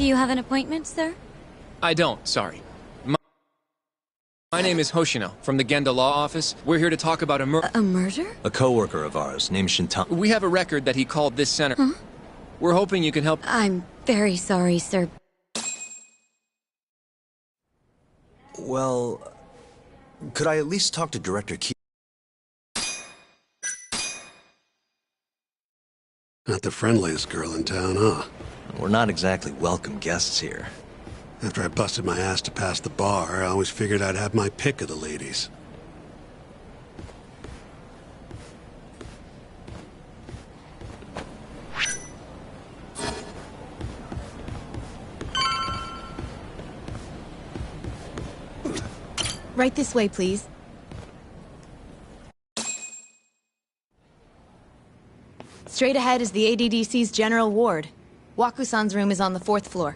you have an appointment, sir? I don't, sorry. My name is Hoshino, from the Genda Law Office. We're here to talk about a A murder? A coworker of ours named Shintani. We have a record that he called this center. Huh? We're hoping you can help. I'm very sorry, sir. Well, could I at least talk to Director Key? Not the friendliest girl in town, huh? We're not exactly welcome guests here. After I busted my ass to pass the bar, I always figured I'd have my pick of the ladies. Right this way, please. Straight ahead is the ADDC's general ward. Waku-san's room is on the 4th floor.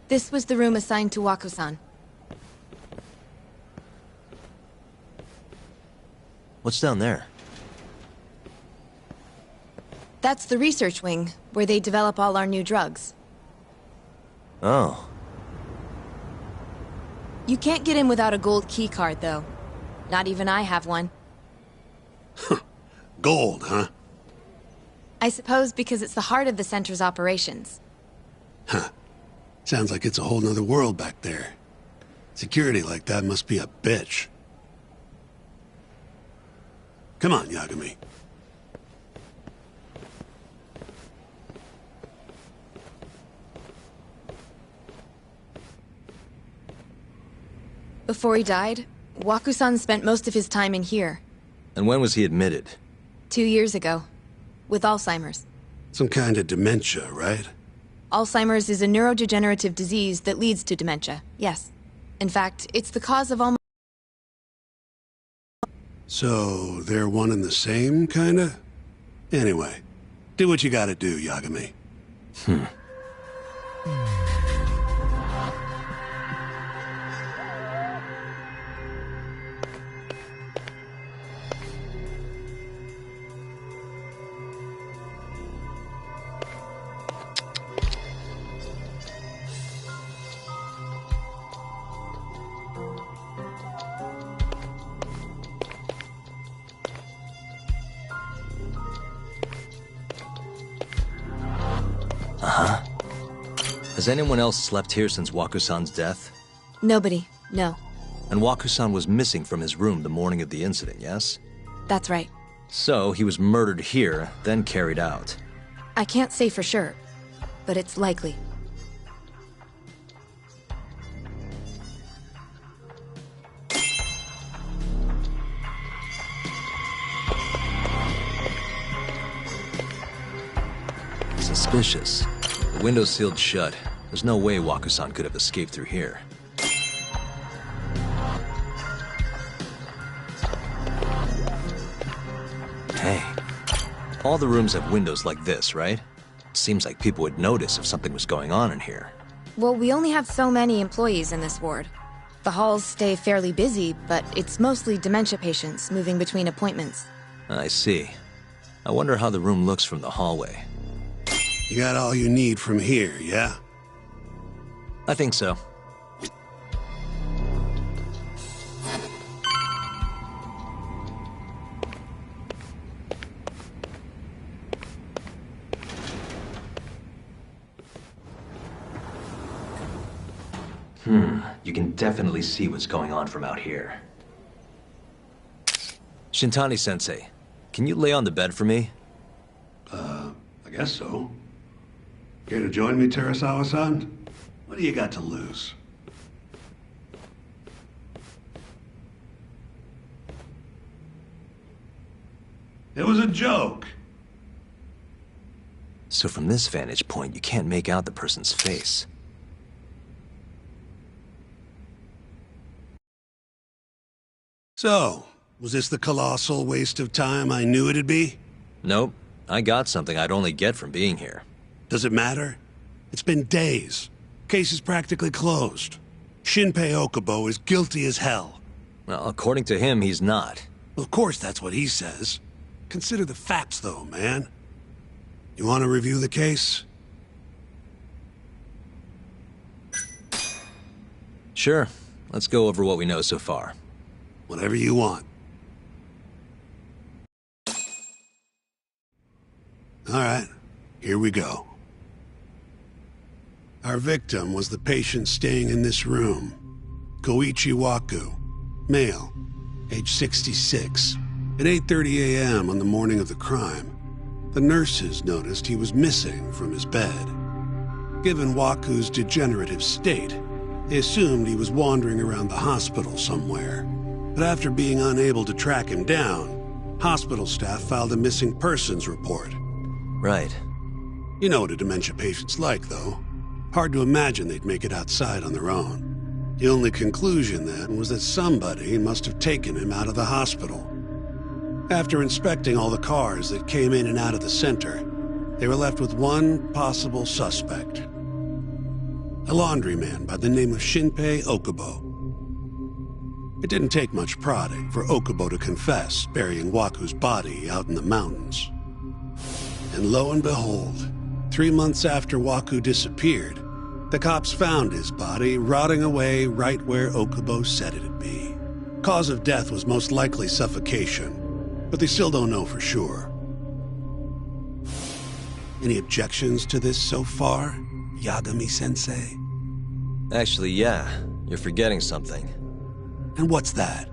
This was the room assigned to Waku-san. What's down there? That's the research wing, where they develop all our new drugs. Oh. You can't get in without a gold key card, though. Not even I have one. Gold, huh? I suppose because it's the heart of the center's operations. Huh. Sounds like it's a whole nother world back there. Security like that must be a bitch. Come on, Yagami. Before he died, Waku-san spent most of his time in here. And when was he admitted? 2 years ago. With Alzheimer's. Some kind of dementia, right? Alzheimer's is a neurodegenerative disease that leads to dementia, yes. In fact, it's the cause of almost... So, they're one and the same, kinda? Anyway, do what you gotta do, Yagami. Has anyone else slept here since Waku-san's death? Nobody, no. And Waku-san was missing from his room the morning of the incident, yes? That's right. So, he was murdered here, then carried out. I can't say for sure, but it's likely. Suspicious. The window's sealed shut. There's no way Waku-san could have escaped through here. Hey, all the rooms have windows like this, right? Seems like people would notice if something was going on in here. Well, we only have so many employees in this ward. The halls stay fairly busy, but it's mostly dementia patients moving between appointments. I see. I wonder how the room looks from the hallway. You got all you need from here, yeah? I think so. You can definitely see what's going on from out here. Shintani-sensei, can you lay on the bed for me? I guess so. Care to join me, Terasawa-san? What do you got to lose? It was a joke. So from this vantage point, you can't make out the person's face. So, was this the colossal waste of time I knew it'd be? Nope. I got something I'd only get from being here. Does it matter? It's been days. Case is practically closed. Shinpei Okubo is guilty as hell. Well, according to him, he's not. Of course that's what he says. Consider the facts, though, man. You want to review the case? Sure. Let's go over what we know so far. Whatever you want. Alright, here we go. Our victim was the patient staying in this room. Koichi Waku, male, age 66. At 8:30 a.m. on the morning of the crime, the nurses noticed he was missing from his bed. Given Waku's degenerative state, they assumed he was wandering around the hospital somewhere. But after being unable to track him down, hospital staff filed a missing persons report. Right. You know what a dementia patient's like, though. Hard to imagine they'd make it outside on their own. The only conclusion then was that somebody must have taken him out of the hospital. After inspecting all the cars that came in and out of the center, they were left with one possible suspect. A laundryman by the name of Shinpei Okubo. It didn't take much prodding for Okubo to confess burying Waku's body out in the mountains. And lo and behold, 3 months after Waku disappeared, the cops found his body rotting away right where Okubo said it'd be. Cause of death was most likely suffocation, but they still don't know for sure. Any objections to this so far, Yagami-sensei? Actually, yeah. You're forgetting something. And what's that?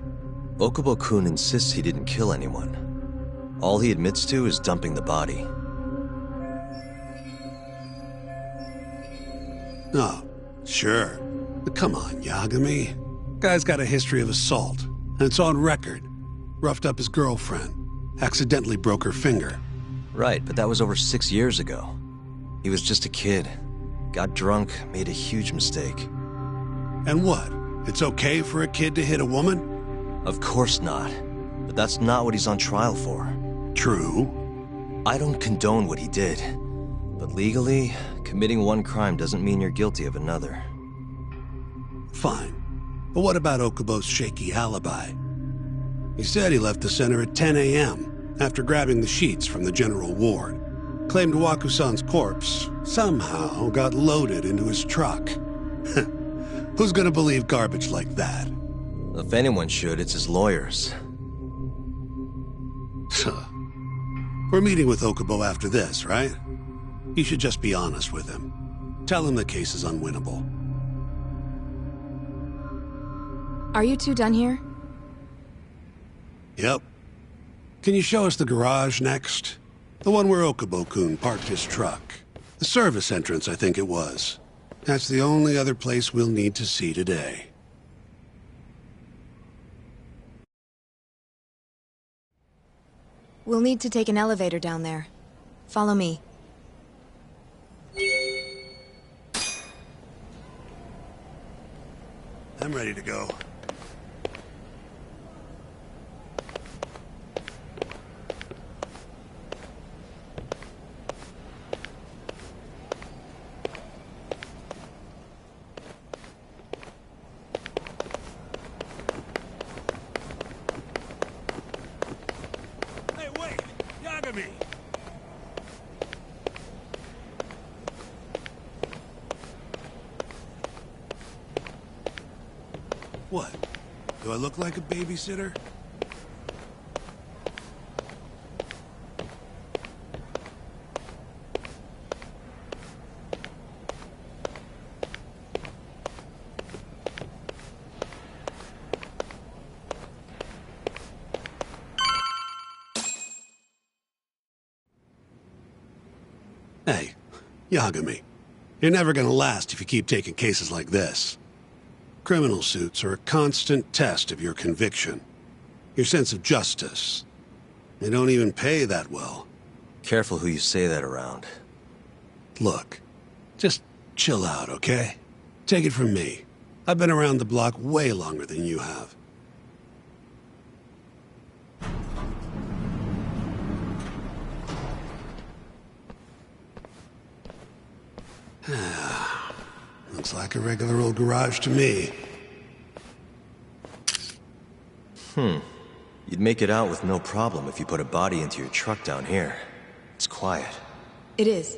Okubo-kun insists he didn't kill anyone. All he admits to is dumping the body. Oh, sure. But come on, Yagami. Guy's got a history of assault, and it's on record. Roughed up his girlfriend. Accidentally broke her finger. Right, but that was over 6 years ago. He was just a kid. Got drunk, made a huge mistake. And what? It's okay for a kid to hit a woman? Of course not. But that's not what he's on trial for. True. I don't condone what he did. But legally, committing one crime doesn't mean you're guilty of another. Fine. But what about Okubo's shaky alibi? He said he left the center at 10 a.m. after grabbing the sheets from the general ward. Claimed Waku-san's corpse somehow got loaded into his truck. Who's gonna believe garbage like that? If anyone should, it's his lawyers. We're meeting with Okubo after this, right? You should just be honest with him. Tell him the case is unwinnable. Are you two done here? Yep. Can you show us the garage next? The one where Okubo-kun parked his truck. The service entrance, I think it was. That's the only other place we'll need to see today. We'll need to take an elevator down there. Follow me. I'm ready to go. Hey, wait! Yagami! What? Do I look like a babysitter? Hey, Yagami. You're never gonna last if you keep taking cases like this. Criminal suits are a constant test of your conviction, your sense of justice. They don't even pay that well. Careful who you say that around. Look, just chill out, okay? Take it from me. I've been around the block way longer than you have. Looks like a regular old garage to me. You'd make it out with no problem if you put a body into your truck down here. It's quiet. It is.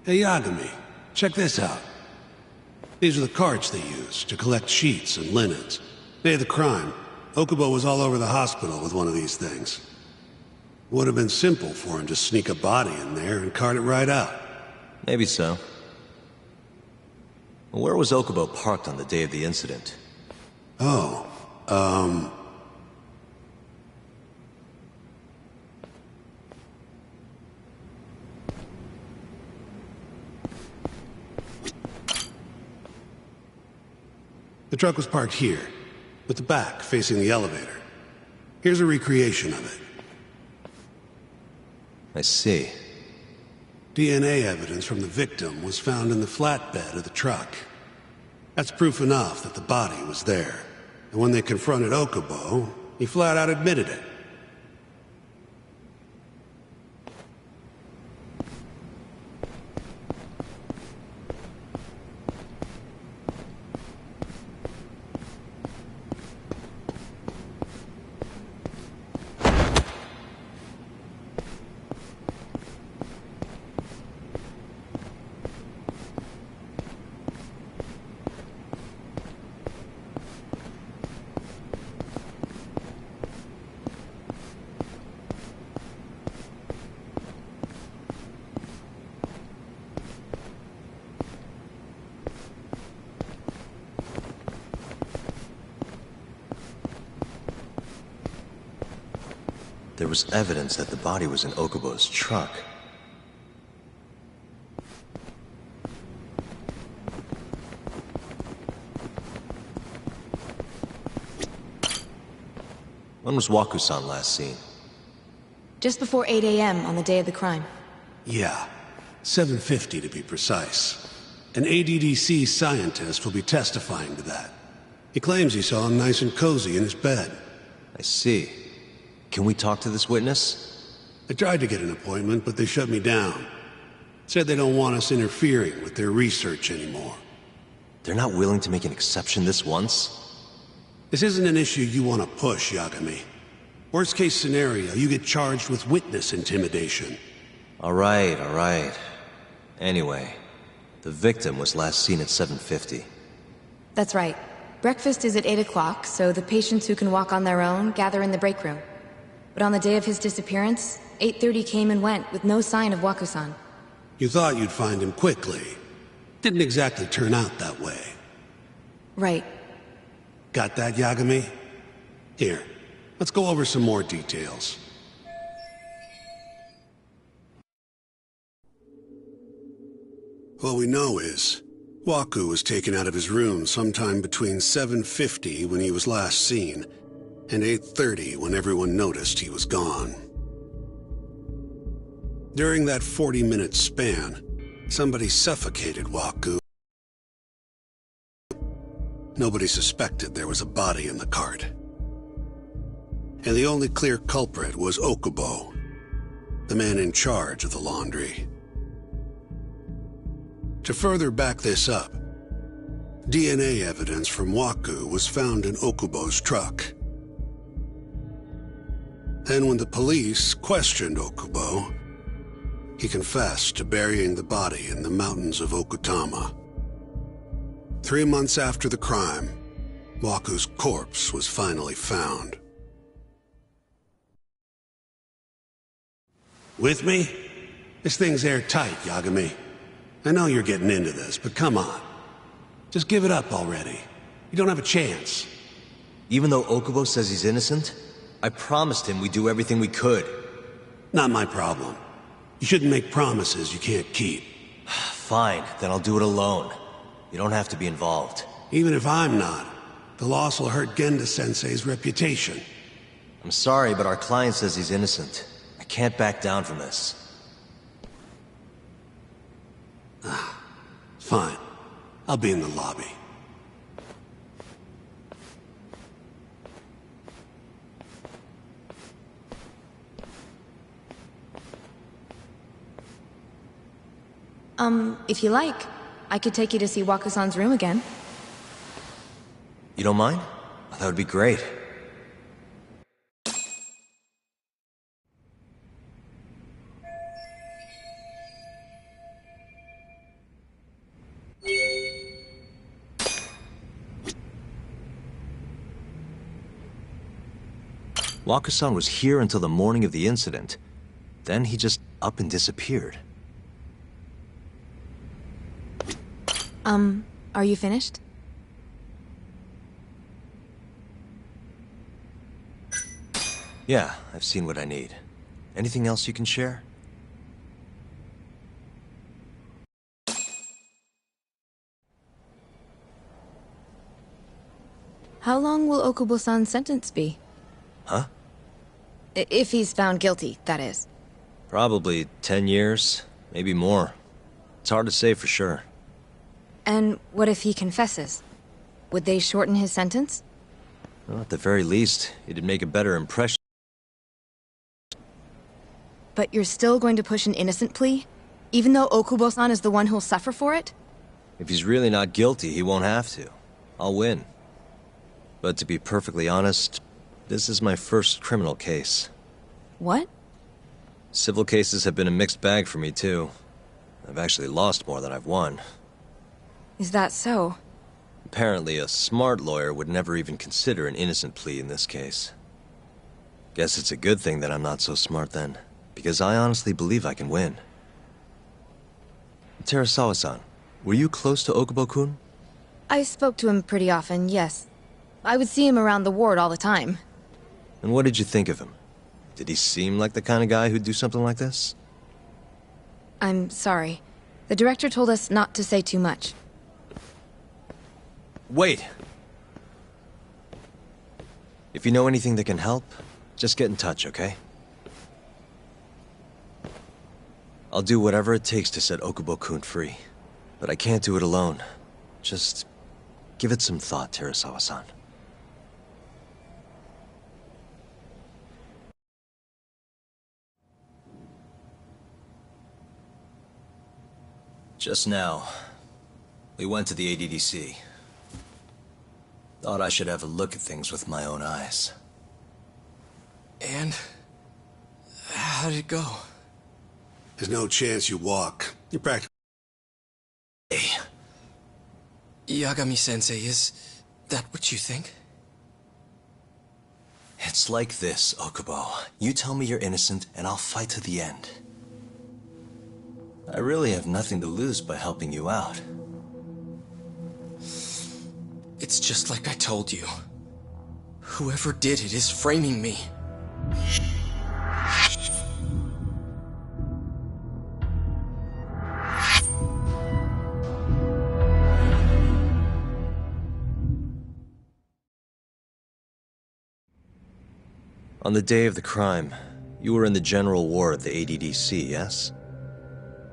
Hey, Yagami, check this out. These are the carts they use to collect sheets and linens. Day of the crime, Okubo was all over the hospital with one of these things. Would have been simple for him to sneak a body in there and cart it right out. Maybe so. Where was Okubo parked on the day of the incident? Oh, the truck was parked here, with the back facing the elevator. Here's a recreation of it. I see. DNA evidence from the victim was found in the flatbed of the truck. That's proof enough that the body was there. And when they confronted Okubo, he flat out admitted it. There was evidence that the body was in Okubo's truck. When was Waku-san last seen? Just before 8 a.m. on the day of the crime. Yeah, 7:50 to be precise. An ADDC scientist will be testifying to that. He claims he saw him nice and cozy in his bed. I see. Can we talk to this witness? I tried to get an appointment, but they shut me down. Said they don't want us interfering with their research anymore. They're not willing to make an exception this once? This isn't an issue you want to push, Yagami. Worst case scenario, you get charged with witness intimidation. All right. Anyway, the victim was last seen at 7:50. That's right. Breakfast is at 8 o'clock, so the patients who can walk on their own gather in the break room. But on the day of his disappearance, 8:30 came and went with no sign of Waku-san. You thought you'd find him quickly. Didn't exactly turn out that way. Right. Got that, Yagami? Here, let's go over some more details. What we know is, Waku was taken out of his room sometime between 7:50 when he was last seen, and 8:30 when everyone noticed he was gone. During that 40-minute span, somebody suffocated Waku. Nobody suspected there was a body in the cart. And the only clear culprit was Okubo, the man in charge of the laundry. To further back this up, DNA evidence from Waku was found in Okubo's truck. And when the police questioned Okubo, he confessed to burying the body in the mountains of Okutama. 3 months after the crime, Waku's corpse was finally found. With me? This thing's airtight, Yagami. I know you're getting into this, but come on. Just give it up already. You don't have a chance. Even though Okubo says he's innocent, I promised him we'd do everything we could. Not my problem. You shouldn't make promises you can't keep. Fine, then I'll do it alone. You don't have to be involved. Even if I'm not, the loss will hurt Genda-sensei's reputation. I'm sorry, but our client says he's innocent. I can't back down from this. Fine. I'll be in the lobby. If you like, I could take you to see Waku-san's room again. You don't mind? That would be great. Waku-san was here until the morning of the incident. Then he just up and disappeared. Are you finished? Yeah, I've seen what I need. Anything else you can share? How long will Okubo-san's sentence be? Huh? If he's found guilty, that is. Probably 10 years, maybe more. It's hard to say for sure. And what if he confesses? Would they shorten his sentence? Well, at the very least, it'd make a better impression. But you're still going to push an innocent plea? Even though Okubo-san is the one who'll suffer for it? If he's really not guilty, he won't have to. I'll win. But to be perfectly honest, this is my first criminal case. What? Civil cases have been a mixed bag for me, too. I've actually lost more than I've won. Is that so? Apparently, a smart lawyer would never even consider an innocent plea in this case. Guess it's a good thing that I'm not so smart then, because I honestly believe I can win. Terasawa-san, were you close to Okubo-kun? I spoke to him pretty often, yes. I would see him around the ward all the time. And what did you think of him? Did he seem like the kind of guy who'd do something like this? I'm sorry. The director told us not to say too much. Wait! If you know anything that can help, just get in touch, okay? I'll do whatever it takes to set Okubo-kun free. But I can't do it alone. Just give it some thought, Terasawa-san. Just now, we went to the ADDC. Thought I should have a look at things with my own eyes. And? How did it go? There's no chance you walk. You're practically... Hey. Yagami-sensei, is that what you think? It's like this, Okubo. You tell me you're innocent, and I'll fight to the end. I really have nothing to lose by helping you out. It's just like I told you. Whoever did it is framing me. On the day of the crime, you were in the general ward of the ADDC, yes?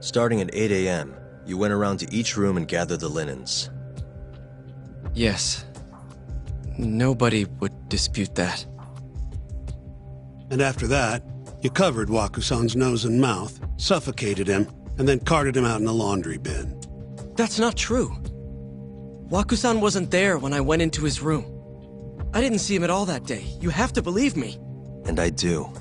Starting at 8 a.m., you went around to each room and gathered the linens. Yes. Nobody would dispute that. And after that, you covered Waku-san's nose and mouth, suffocated him, and then carted him out in the laundry bin. That's not true. Waku-san wasn't there when I went into his room. I didn't see him at all that day. You have to believe me. And I do.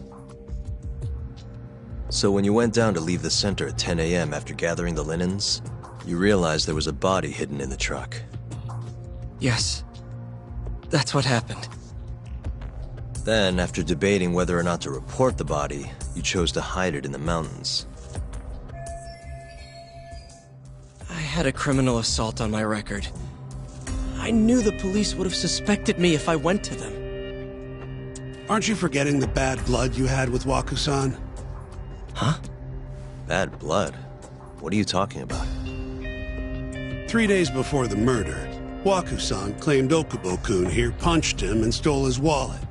So when you went down to leave the center at 10 a.m. after gathering the linens, you realized there was a body hidden in the truck. Yes. That's what happened. Then, after debating whether or not to report the body, you chose to hide it in the mountains. I had a criminal assault on my record. I knew the police would have suspected me if I went to them. Aren't you forgetting the bad blood you had with Waku-san? Huh? Bad blood? What are you talking about? 3 days before the murder, Waku-san claimed Okubo-kun here punched him and stole his wallet.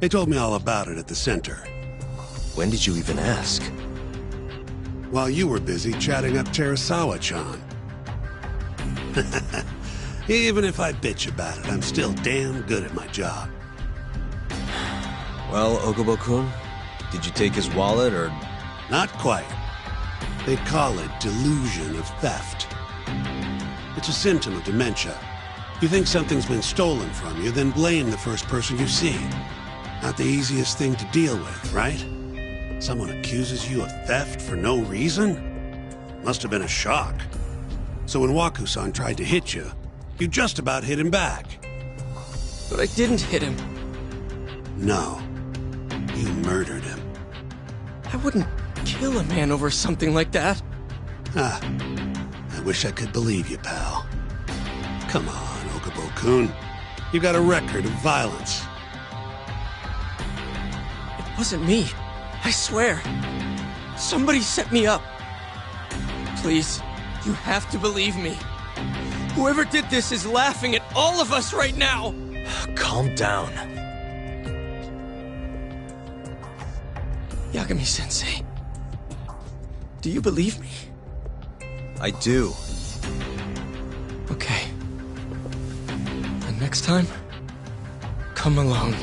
They told me all about it at the center. When did you even ask? While you were busy chatting up Terasawa-chan. Even if I bitch about it, I'm still damn good at my job. Well, Okubo-kun, did you take his wallet, or...? Not quite. They call it delusion of theft. It's a symptom of dementia. You think something's been stolen from you, then blame the first person you see. Not the easiest thing to deal with, right? Someone accuses you of theft for no reason? Must have been a shock. So when Waku-san tried to hit you, you just about hit him back. But I didn't hit him. No. You murdered him. I wouldn't kill a man over something like that. I wish I could believe you, pal. Come on, Okubo-kun. You got a record of violence. It wasn't me. I swear. Somebody set me up. Please, you have to believe me. Whoever did this is laughing at all of us right now. Calm down. Yagami-sensei, do you believe me? I do. Okay. And next time, come alone.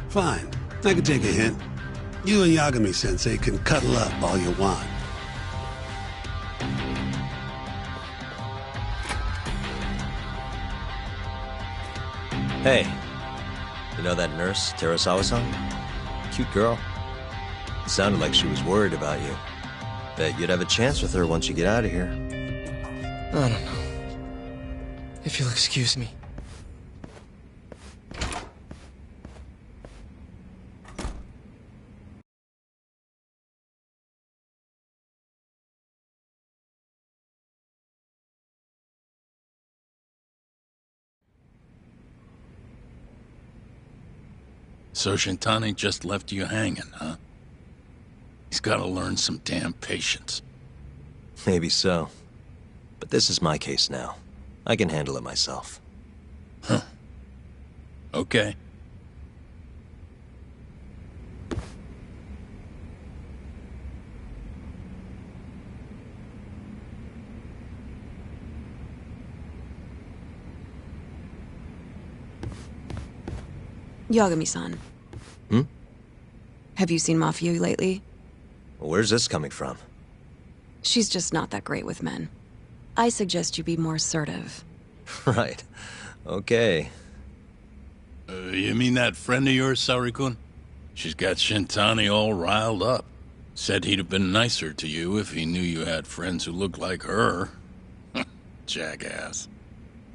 Fine. I can take a hint. You and Yagami-sensei can cuddle up all you want. Hey, you know that nurse, Terasawa-san? Cute girl. It sounded like she was worried about you. Bet you'd have a chance with her once you get out of here. I don't know. If you'll excuse me. So Shintani just left you hanging, huh? He's gotta learn some damn patience. Maybe so. But this is my case now. I can handle it myself. Huh. Okay. Yagami-san. Hmm? Have you seen Mafio lately? Where's this coming from? She's just not that great with men. I suggest you be more assertive. Right. Okay. You mean that friend of yours, Saori-kun? She's got Shintani all riled up. Said he'd have been nicer to you if he knew you had friends who looked like her. Jackass.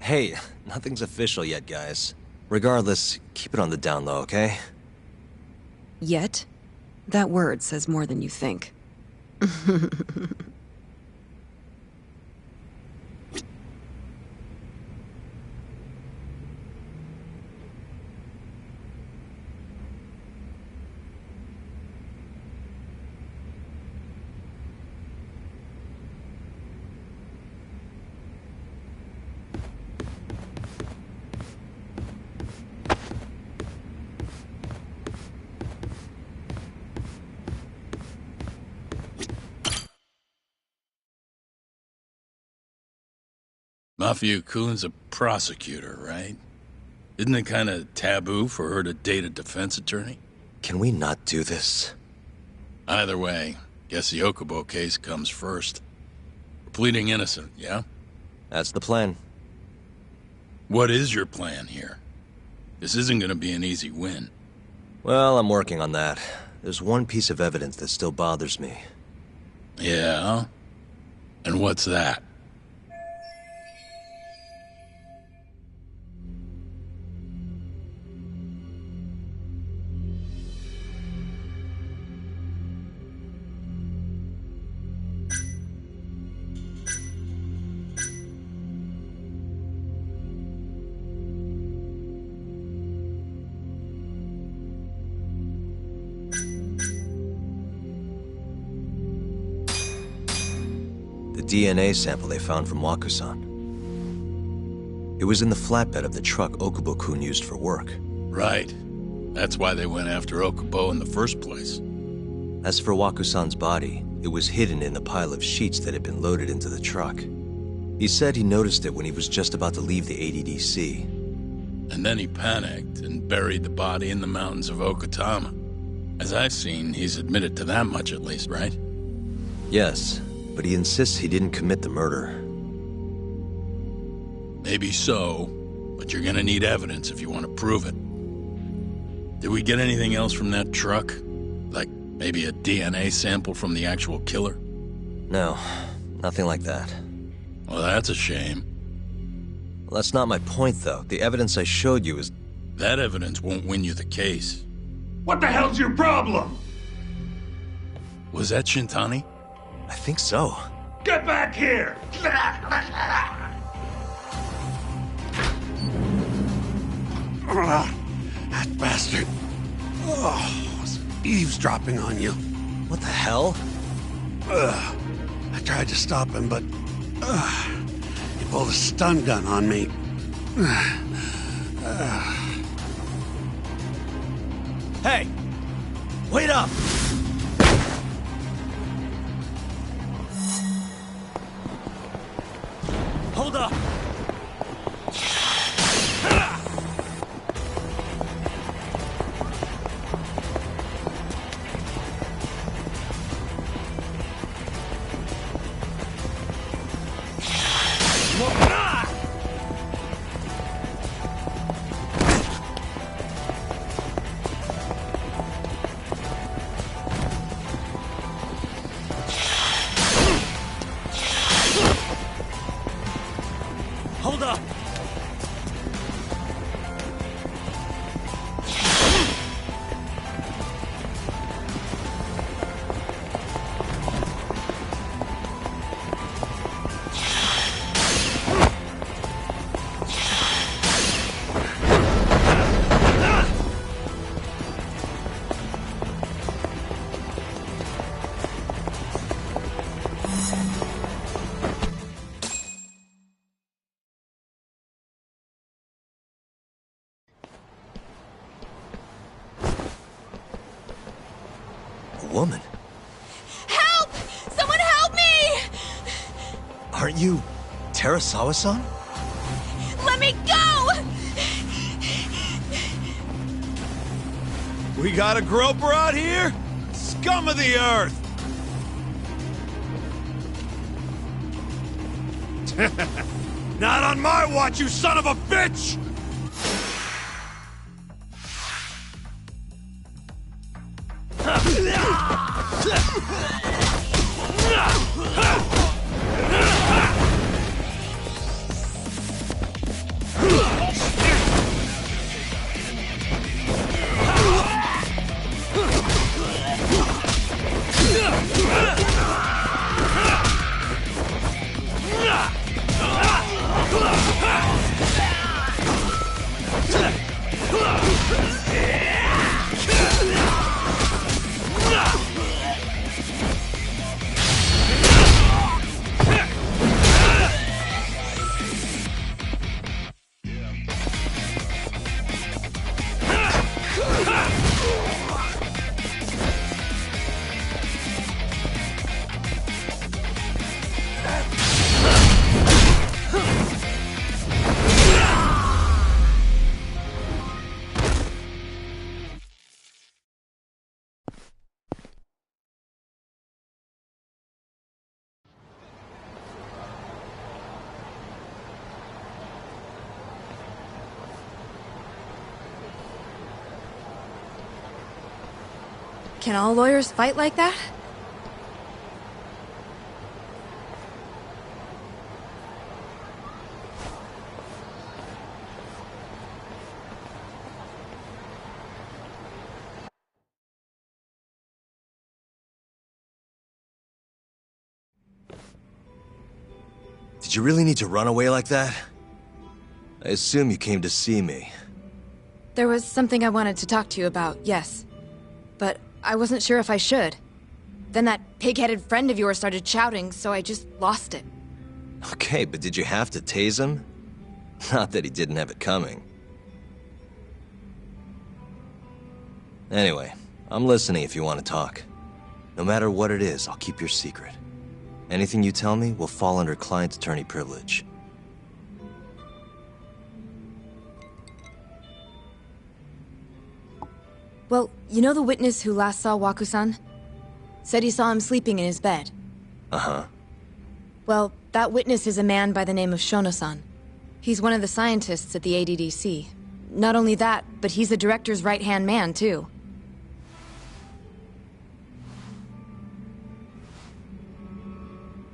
Hey, nothing's official yet, guys. Regardless, keep it on the down low, okay? Yet? That word says more than you think. Mafio-kun's a prosecutor, right? Isn't it kind of taboo for her to date a defense attorney? Can we not do this? Either way, guess the Okubo case comes first. We're pleading innocent, yeah? That's the plan. What is your plan here? This isn't gonna be an easy win. Well, I'm working on that. There's one piece of evidence that still bothers me. Yeah? And what's that? DNA sample they found from Waku-san. It was in the flatbed of the truck Okubo-kun used for work. Right. That's why they went after Okubo in the first place. As for Waku-san's body, it was hidden in the pile of sheets that had been loaded into the truck. He said he noticed it when he was just about to leave the ADDC. And then he panicked and buried the body in the mountains of Okutama. As I've seen, he's admitted to that much at least, right? Yes, but he insists he didn't commit the murder. Maybe so, but you're gonna need evidence if you want to prove it. Did we get anything else from that truck? Like maybe a DNA sample from the actual killer? No, nothing like that. Well, that's a shame. Well, that's not my point, though. The evidence I showed you is... That evidence won't win you the case. What the hell's your problem? Was that Shintani? I think so. Get back here! That bastard. Oh, was eavesdropping on you. What the hell? I tried to stop him, but he pulled a stun gun on me. Hey! Wait up! Hold up! Hold up! Woman. Help! Someone help me! Aren't you Terasawa-san? Let me go! We got a groper out here? Scum of the earth! Not on my watch, you son of a bitch! Can all lawyers fight like that? Did you really need to run away like that? I assume you came to see me. There was something I wanted to talk to you about, yes. But I wasn't sure if I should. Then that pig-headed friend of yours started shouting, so I just lost it. Okay, but did you have to tase him? Not that he didn't have it coming. Anyway, I'm listening if you want to talk. No matter what it is, I'll keep your secret. Anything you tell me will fall under client attorney privilege. Well, you know the witness who last saw Waku-san? Said he saw him sleeping in his bed. Uh-huh. Well, that witness is a man by the name of Shono-san. He's one of the scientists at the ADDC. Not only that, but he's the director's right-hand man, too.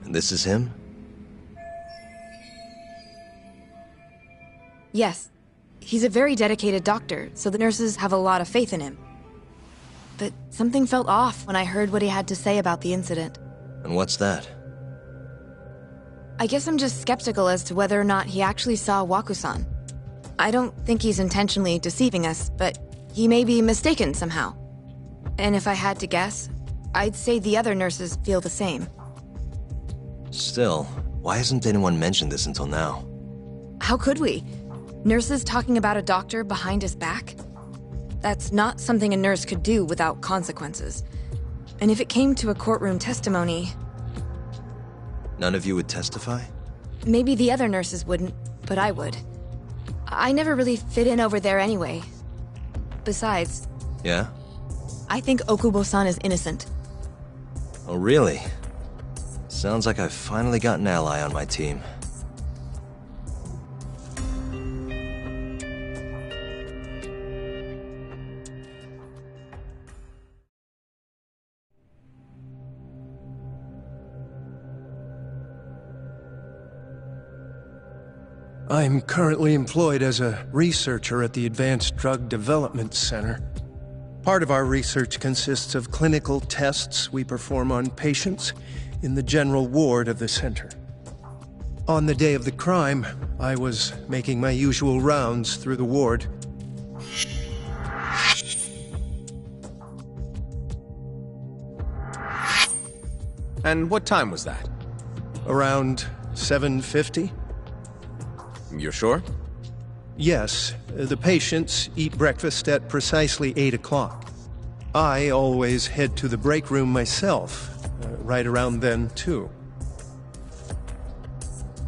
And this is him? Yes. He's a very dedicated doctor, so the nurses have a lot of faith in him. But something felt off when I heard what he had to say about the incident. And what's that? I guess I'm just skeptical as to whether or not he actually saw Waku-san. I don't think he's intentionally deceiving us, but he may be mistaken somehow. And if I had to guess, I'd say the other nurses feel the same. Still, why hasn't anyone mentioned this until now? How could we? Nurses talking about a doctor behind his back? That's not something a nurse could do without consequences. And if it came to a courtroom testimony... None of you would testify? Maybe the other nurses wouldn't, but I would. I never really fit in over there anyway. Besides... Yeah? I think Okubo-san is innocent. Oh, really? Sounds like I've finally got an ally on my team. I'm currently employed as a researcher at the Advanced Drug Development Center. Part of our research consists of clinical tests we perform on patients in the general ward of the center. On the day of the crime, I was making my usual rounds through the ward. And what time was that? Around 7:50? You're sure? Yes, the patients eat breakfast at precisely 8 o'clock. I always head to the break room myself, right around then, too.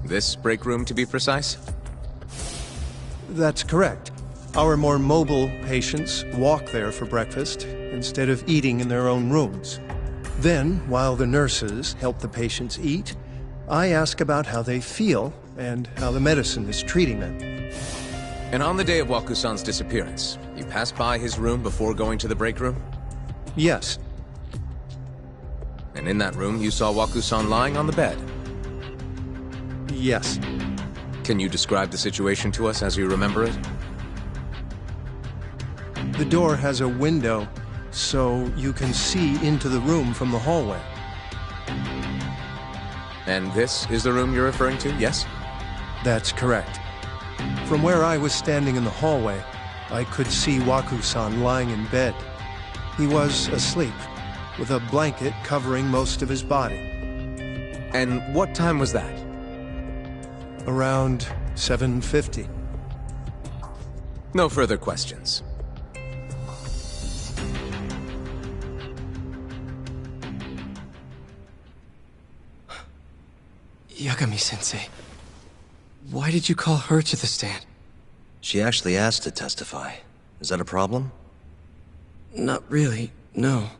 This break room, to be precise? That's correct. Our more mobile patients walk there for breakfast instead of eating in their own rooms. Then, while the nurses help the patients eat, I ask about how they feel and how the medicine is treating them. And on the day of Waku-san's disappearance, you passed by his room before going to the break room? Yes. And in that room, you saw Waku-san lying on the bed? Yes. Can you describe the situation to us as you remember it? The door has a window, so you can see into the room from the hallway. And this is the room you're referring to, yes? That's correct. From where I was standing in the hallway, I could see Waku-san lying in bed. He was asleep, with a blanket covering most of his body. And what time was that? Around 7:50. No further questions. Yagami-sensei, why did you call her to the stand? She actually asked to testify. Is that a problem? Not really, no.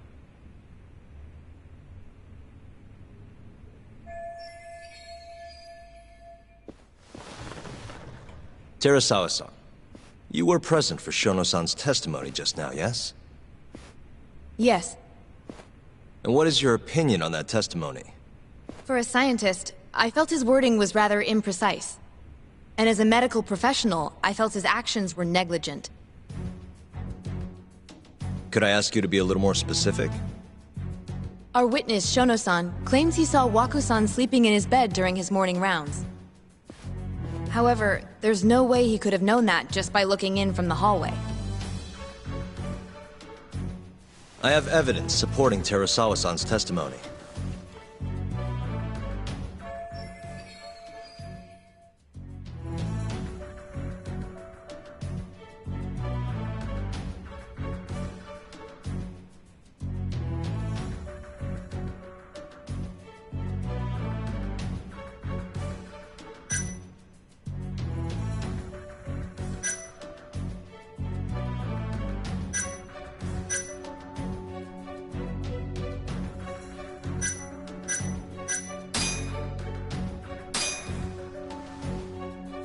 Terasawa-san, you were present for Shono-san's testimony just now, yes? Yes. And what is your opinion on that testimony? For a scientist, I felt his wording was rather imprecise. And as a medical professional, I felt his actions were negligent. Could I ask you to be a little more specific? Our witness, Shono-san, claims he saw Waku-san sleeping in his bed during his morning rounds. However, there's no way he could have known that just by looking in from the hallway. I have evidence supporting Terasawa-san's testimony.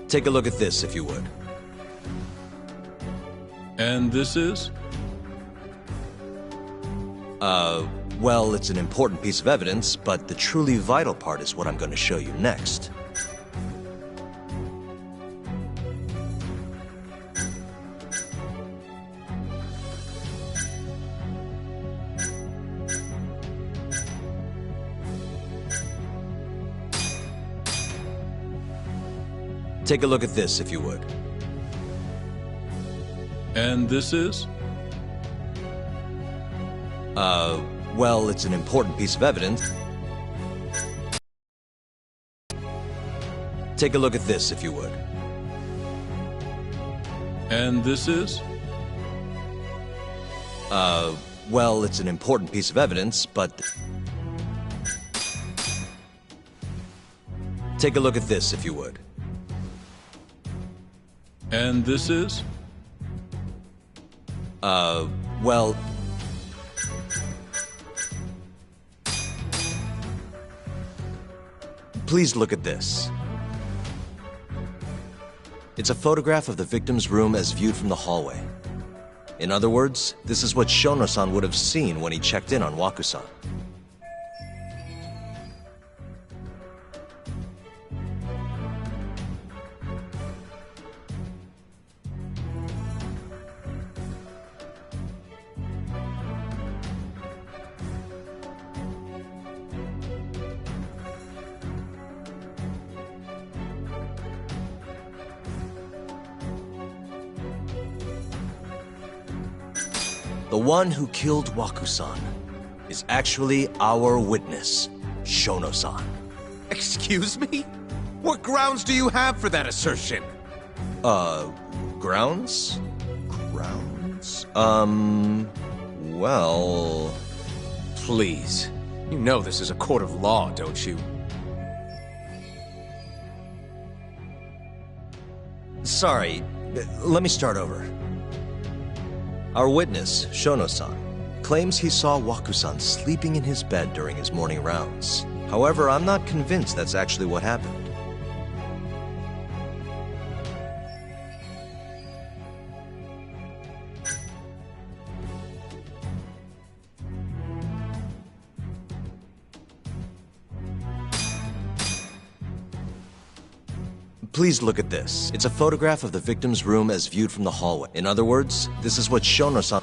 Take a look at this, if you would. And this is? Well, it's an important piece of evidence, but the truly vital part is what I'm going to show you next. Take a look at this, if you would. And this is? Well, it's an important piece of evidence. Take a look at this, if you would. And this is? Well, it's an important piece of evidence, but... Take a look at this, if you would. And this is? Well... Please look at this. It's a photograph of the victim's room as viewed from the hallway. In other words, this is what Shono-san would have seen when he checked in on Waku-san. The one who killed Waku-san is actually our witness, Shono-san. Excuse me? What grounds do you have for that assertion? Grounds? Grounds? Well... Please. You know this is a court of law, don't you? Sorry, let me start over. Our witness, Shono-san, claims he saw Waku-san sleeping in his bed during his morning rounds. However, I'm not convinced that's actually what happened. Please look at this. It's a photograph of the victim's room as viewed from the hallway. In other words, this is what Shono-san...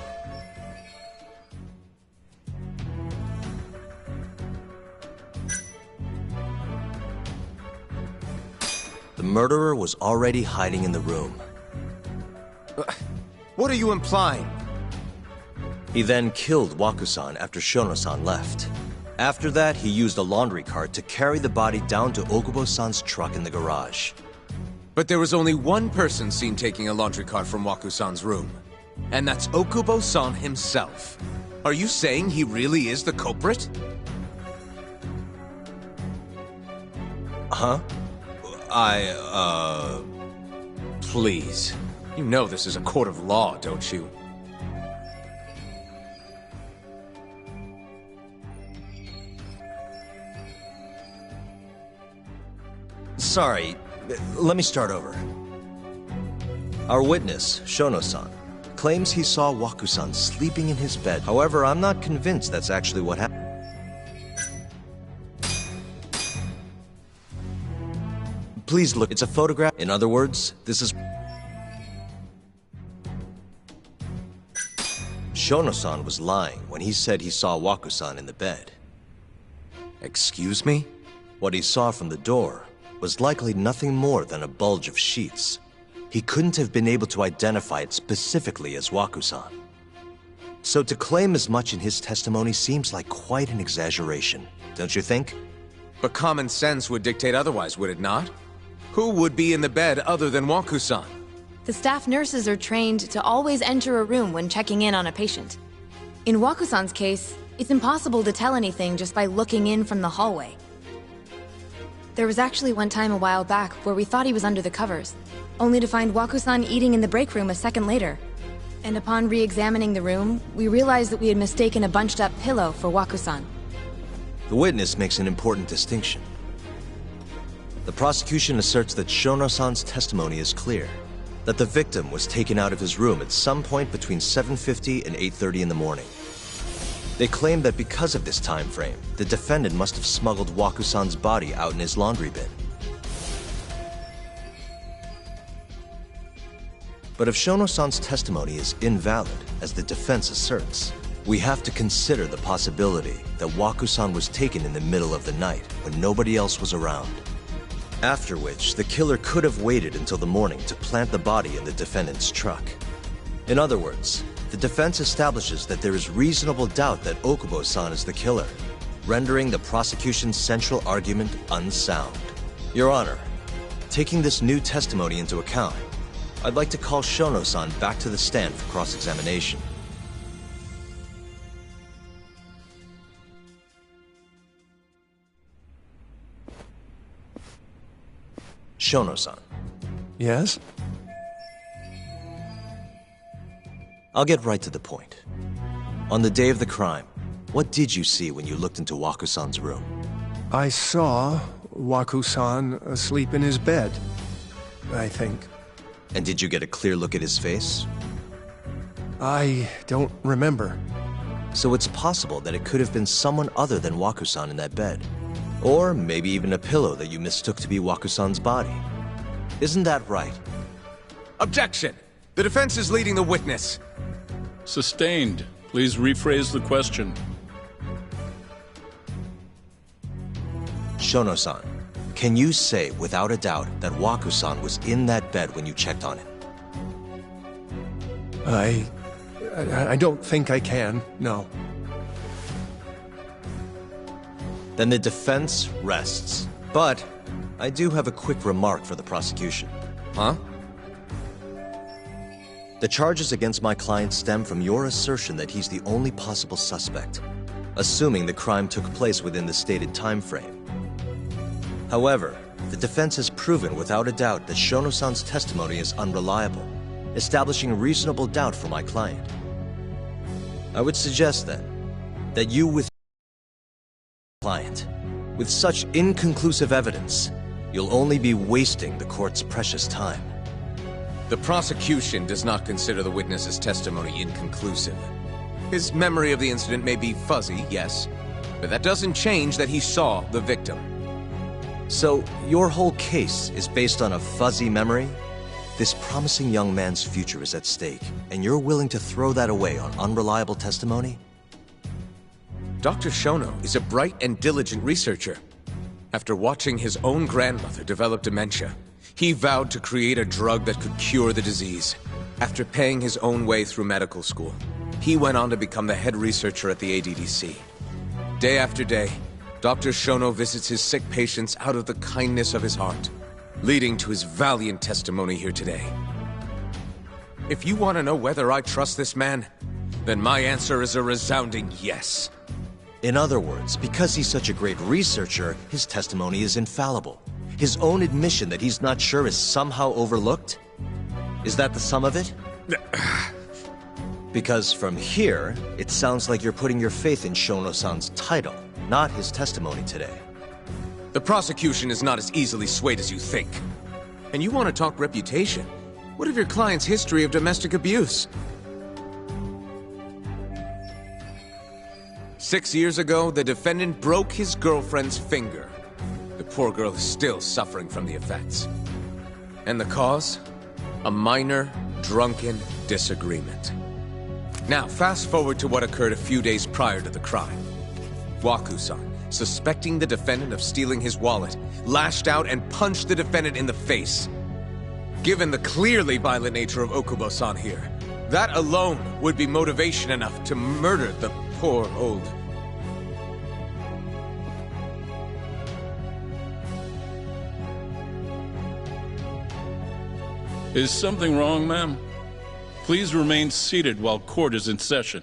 The murderer was already hiding in the room. What are you implying? He then killed Waku-san after Shono-san left. After that, he used a laundry cart to carry the body down to Okubo-san's truck in the garage. But there was only one person seen taking a laundry cart from Waku-san's room. And that's Okubo-san himself. Are you saying he really is the culprit? Huh? Please. You know this is a court of law, don't you? Sorry, let me start over. Our witness, Shono-san, claims he saw Waku-san sleeping in his bed. However, I'm not convinced that's actually what happened. Please look, it's a photograph. In other words, this is... Shono-san was lying when he said he saw Waku-san in the bed. Excuse me? What he saw from the door was likely nothing more than a bulge of sheets. He couldn't have been able to identify it specifically as Waku-san. So to claim as much in his testimony seems like quite an exaggeration, don't you think? But common sense would dictate otherwise, would it not? Who would be in the bed other than Waku-san? The staff nurses are trained to always enter a room when checking in on a patient. In Waku-san's case, it's impossible to tell anything just by looking in from the hallway. There was actually one time a while back where we thought he was under the covers, only to find Waku-san eating in the break room a second later. And upon re-examining the room, we realized that we had mistaken a bunched-up pillow for Waku-san. The witness makes an important distinction. The prosecution asserts that Shono-san's testimony is clear, that the victim was taken out of his room at some point between 7:50 and 8:30 in the morning. They claim that because of this time frame, the defendant must have smuggled Waku-san's body out in his laundry bin. But if Shono-san's testimony is invalid, as the defense asserts, we have to consider the possibility that Waku-san was taken in the middle of the night when nobody else was around. After which, the killer could have waited until the morning to plant the body in the defendant's truck. In other words, the defense establishes that there is reasonable doubt that Okubo-san is the killer, rendering the prosecution's central argument unsound. Your Honor, taking this new testimony into account, I'd like to call Shono-san back to the stand for cross-examination. Shono-san. Yes? I'll get right to the point. On the day of the crime, what did you see when you looked into Waku-san's room? I saw Waku-san asleep in his bed, I think. And did you get a clear look at his face? I don't remember. So it's possible that it could have been someone other than Waku-san in that bed. Or maybe even a pillow that you mistook to be Waku-san's body. Isn't that right? Objection! The defense is leading the witness. Sustained. Please rephrase the question. Shono-san, can you say without a doubt that Waku-san was in that bed when you checked on him? I don't think I can, no. Then the defense rests. But I do have a quick remark for the prosecution. Huh? The charges against my client stem from your assertion that he's the only possible suspect, assuming the crime took place within the stated time frame. However, the defense has proven without a doubt that Shono-san's testimony is unreliable, establishing reasonable doubt for my client. I would suggest then that you with client. With such inconclusive evidence, you'll only be wasting the court's precious time. The prosecution does not consider the witness's testimony inconclusive. His memory of the incident may be fuzzy, yes, but that doesn't change that he saw the victim. So, your whole case is based on a fuzzy memory? This promising young man's future is at stake, and you're willing to throw that away on unreliable testimony? Dr. Shono is a bright and diligent researcher. After watching his own grandmother develop dementia, he vowed to create a drug that could cure the disease. After paying his own way through medical school, he went on to become the head researcher at the ADDC. Day after day, Dr. Shono visits his sick patients out of the kindness of his heart, leading to his valiant testimony here today. If you want to know whether I trust this man, then my answer is a resounding yes. In other words, because he's such a great researcher, his testimony is infallible. His own admission that he's not sure is somehow overlooked? Is that the sum of it? Because from here, it sounds like you're putting your faith in Shono-san's title, not his testimony today. The prosecution is not as easily swayed as you think. And you want to talk reputation? What of your client's history of domestic abuse? 6 years ago, the defendant broke his girlfriend's finger. The poor girl is still suffering from the effects. And the cause? A minor, drunken disagreement. Now, fast forward to what occurred a few days prior to the crime. Waku-san, suspecting the defendant of stealing his wallet, lashed out and punched the defendant in the face. Given the clearly violent nature of Okubo-san here, that alone would be motivation enough to murder the poor old... Is something wrong, ma'am? Please remain seated while court is in session.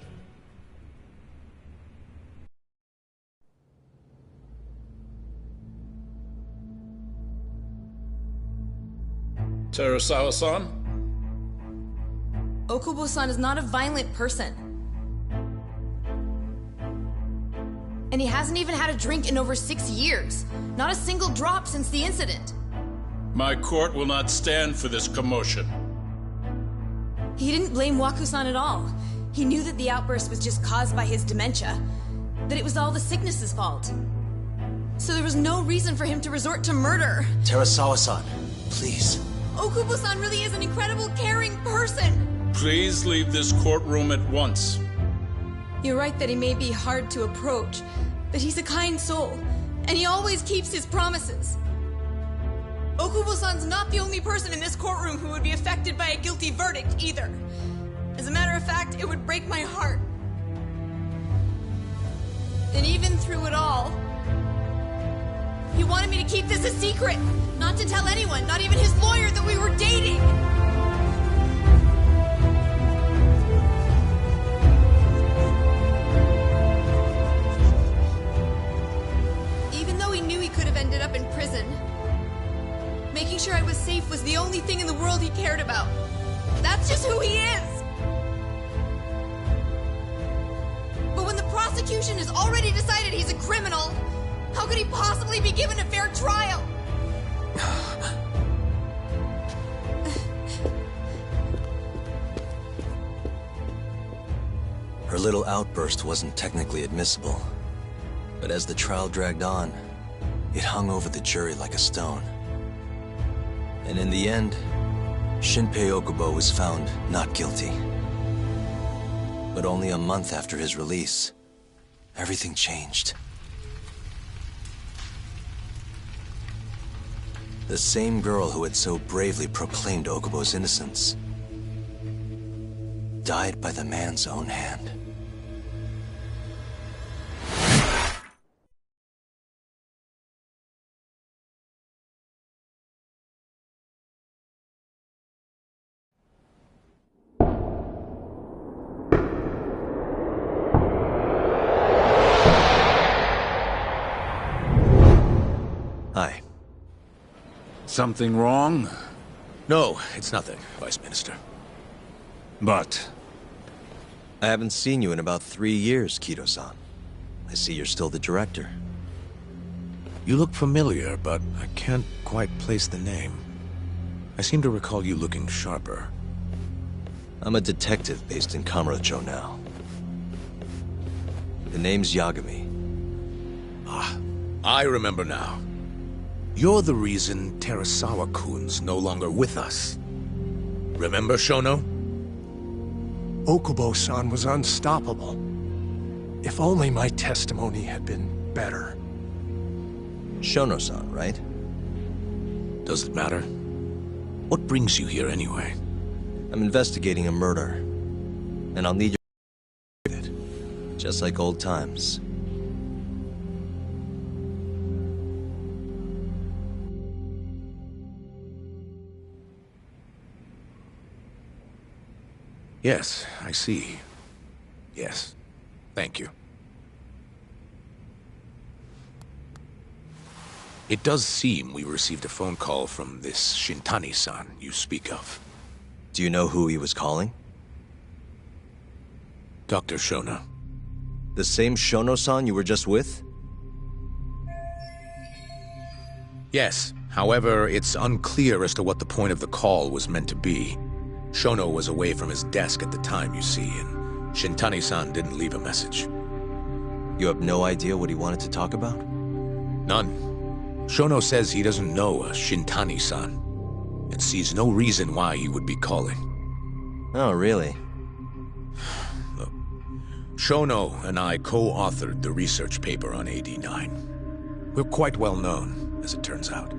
Terasawa-san? Okubo-san is not a violent person. And he hasn't even had a drink in over 6 years. Not a single drop since the incident. My court will not stand for this commotion. He didn't blame Waku-san at all. He knew that the outburst was just caused by his dementia. That it was all the sickness's fault. So there was no reason for him to resort to murder. Terasawa-san, please. Okubo-san really is an incredible, caring person. Please leave this courtroom at once. You're right that he may be hard to approach, but he's a kind soul, and he always keeps his promises. Okubo-san's not the only person in this courtroom who would be affected by a guilty verdict, either. As a matter of fact, it would break my heart. And even through it all, he wanted me to keep this a secret, not to tell anyone, not even his lawyer, that we were dating. Even though he knew he could have ended up in prison, making sure I was safe was the only thing in the world he cared about. That's just who he is. But when the prosecution has already decided he's a criminal, how could he possibly be given a fair trial? Her little outburst wasn't technically admissible, but as the trial dragged on, it hung over the jury like a stone. And in the end, Shinpei Okubo was found not guilty. But only a month after his release, everything changed. The same girl who had so bravely proclaimed Okubo's innocence died by the man's own hand. Hi. Something wrong? No, it's nothing, Vice Minister. But... I haven't seen you in about 3 years, Kido-san. I see you're still the director. You look familiar, but I can't quite place the name. I seem to recall you looking sharper. I'm a detective based in Kamurocho now. The name's Yagami. Ah, I remember now. You're the reason Terasawa-kun's no longer with us. Remember, Shono? Okubo-san was unstoppable. If only my testimony had been better. Shono-san, right? Does it matter? What brings you here anyway? I'm investigating a murder, and I'll need your it, just like old times. Yes, I see. Yes. Thank you. It does seem we received a phone call from this Shintani-san you speak of. Do you know who he was calling? Dr. Shono. The same Shono-san you were just with? Yes. However, it's unclear as to what the point of the call was meant to be. Shono was away from his desk at the time, you see, and Shintani-san didn't leave a message. You have no idea what he wanted to talk about? None. Shono says he doesn't know a Shintani-san, and sees no reason why he would be calling. Oh, really? Look, Shono and I co-authored the research paper on AD9. We're quite well known, as it turns out.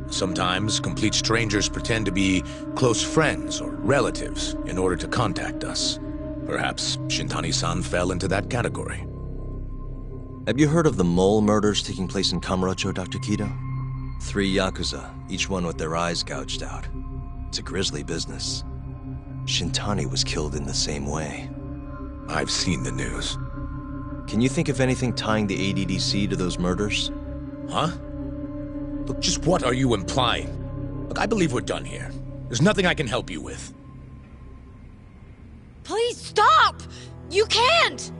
Sometimes, complete strangers pretend to be close friends or relatives in order to contact us. Perhaps Shintani-san fell into that category. Have you heard of the mole murders taking place in Kamurocho, Dr. Kido? 3 Yakuza, each one with their eyes gouged out. It's a grisly business. Shintani was killed in the same way. I've seen the news. Can you think of anything tying the ADDC to those murders? Huh? Look, just what are you implying? Look, I believe we're done here. There's nothing I can help you with. Please stop! You can't!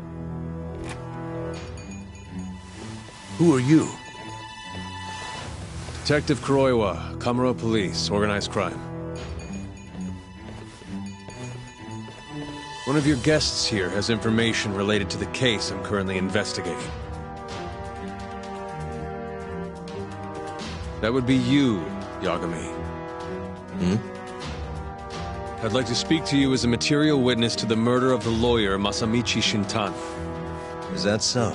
Who are you? Detective Kuroiwa, Kamuro Police, Organized Crime. One of your guests here has information related to the case I'm currently investigating. That would be you, Yagami. I'd like to speak to you as a material witness to the murder of the lawyer Masamichi Shintani. Is that so?